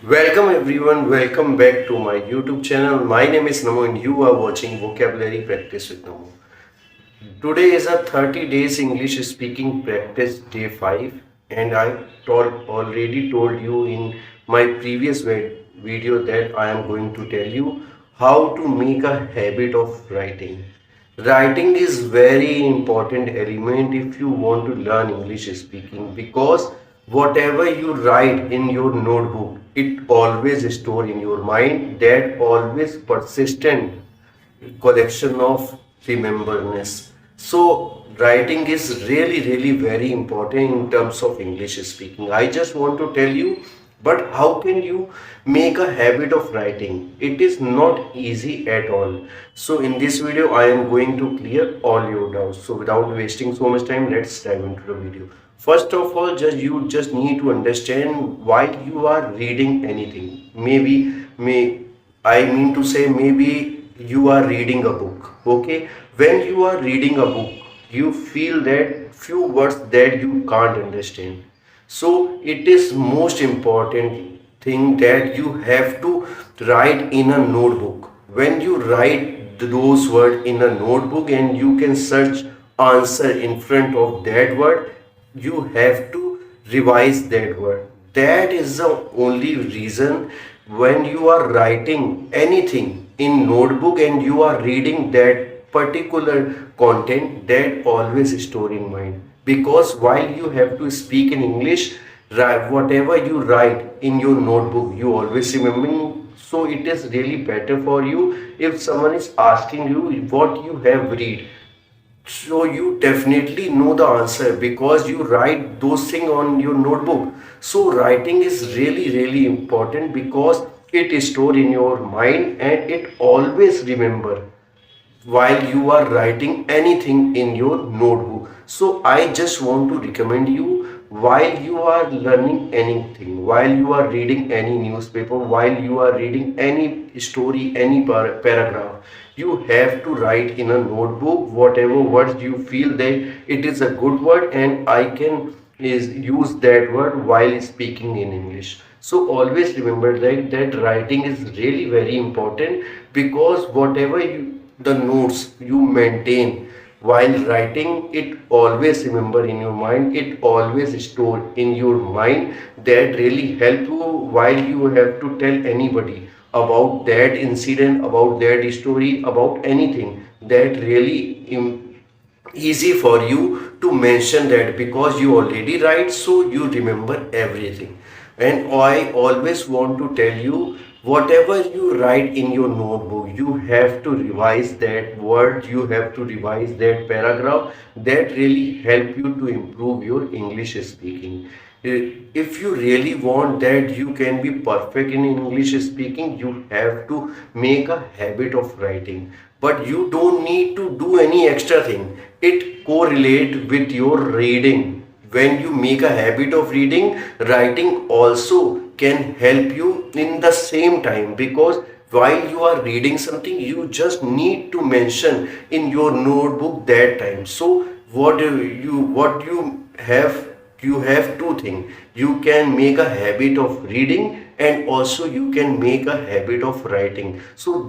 Welcome everyone, welcome back to my YouTube channel. My name is Namo and you are watching Vocabulary Practice with Namo. Today is a 30 days English speaking practice day 5 and already told you in my previous video that I am going to tell you how to make a habit of writing. Writing is very important element if you want to learn English speaking because whatever you write in your notebook, it always store in your mind, that always persistent collection of rememberness. So writing is really very important in terms of English speaking. I just want to tell you, but how can you make a habit of writing? It is not easy at all. So in this video I am going to clear all your doubts. So without wasting so much time, let's dive into the video. First of all, you just need to understand why you are reading anything. Maybe you are reading a book. Okay, when you are reading a book, you feel that few words that you can't understand. So it is most important thing that you have to write in a notebook. When you write those words in a notebook and you can search answer in front of that word, you have to revise that word. That is the only reason. When you are writing anything in notebook and you are reading that particular content, that always store in mind, because while you have to speak in English, whatever you write in your notebook you always remember. So it is really better for you if someone is asking you what you have read, so you definitely know the answer because you write those things on your notebook. So writing is really important because it is stored in your mind and it always remember while you are writing anything in your notebook. So I just want to recommend you, while you are learning anything, while you are reading any newspaper, while you are reading any story, any paragraph, you have to write in a notebook whatever words you feel that it is a good word and I can is use that word while speaking in English. So always remember that writing is really very important, because whatever the notes you maintain while writing, it always remember in your mind, it always store in your mind. That really help you while you have to tell anybody about that incident, about that story, about anything. That really easy for you to mention that because you already write, so you remember everything. And I always want to tell you, whatever you write in your notebook, you have to revise that word, you have to revise that paragraph. That really help you to improve your English speaking. If you really want that you can be perfect in English speaking, you have to make a habit of writing. But you don't need to do any extra thing. It correlate with your reading. When you make a habit of reading, writing also can help you in the same time, because while you are reading something, you just need to mention in your notebook that time. So what you have, you have two things. You can make a habit of reading and also you can make a habit of writing. So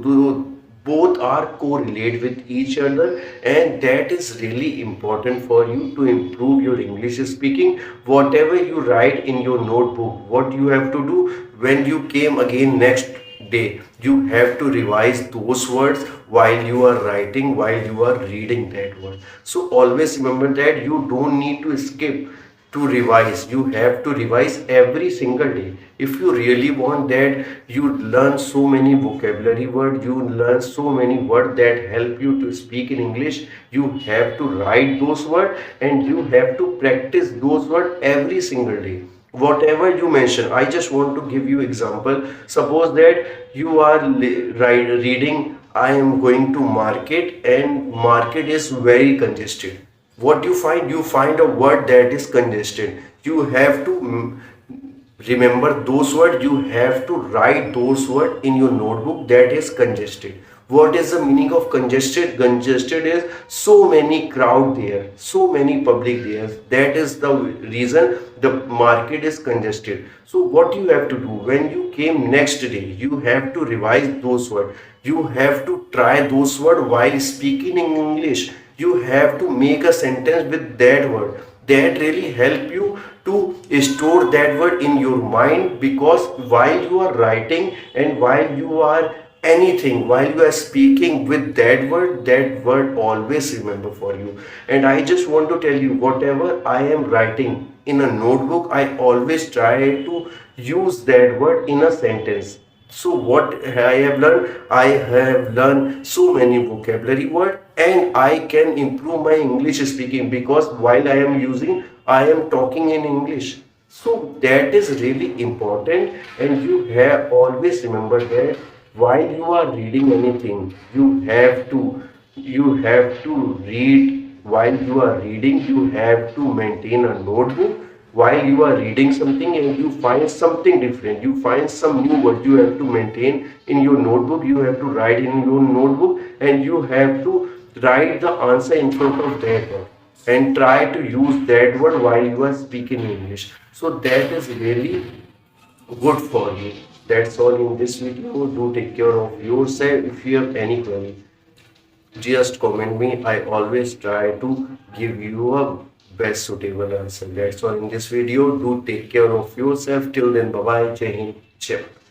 both are correlate with each other, and that is really important for you to improve your English speaking. Whatever you write in your notebook, what you have to do, when you came again next day, you have to revise those words while you are writing, while you are reading that word. So always remember that you don't need to skip to revise. You have to revise every single day. If you really want that you learn so many vocabulary words, you learn so many words that help you to speak in English, you have to write those words and you have to practice those words every single day. Whatever you mention, I just want to give you example. Suppose that you are reading, I am going to market and market is very congested. What you find, you find a word that is congested. You have to remember those words, you have to write those words in your notebook, that is congested. What is the meaning of congested? Congested is so many crowd there, so many public there. That is the reason the market is congested. So what you have to do, when you came next day, you have to revise those words. You have to try those words while speaking in English. You have to make a sentence with that word. That really help you to store that word in your mind, because while you are writing and while you are anything, while you are speaking with that word always remember for you. And I just want to tell you, whatever I am writing in a notebook, I always try to use that word in a sentence. So what I have learned, I have learned so many vocabulary word, and I can improve my English speaking, because while I am using, I am talking in English. So that is really important, and you have always remember that while you are reading anything, you have to read. While you are reading, you have to maintain a notebook. While you are reading something and you find something different, you find some new word, you have to maintain in your notebook. You have to write in your notebook, and you have to write the answer in front of that word, and try to use that word while you are speaking English. So that is really good for you. That's all in this video. Do take care of yourself. If you have any query, just comment me. I always try to give you a best suitable answer. That's all in this video. Do take care of yourself. Till then, bye bye. Jai Hind. Jai Bharat.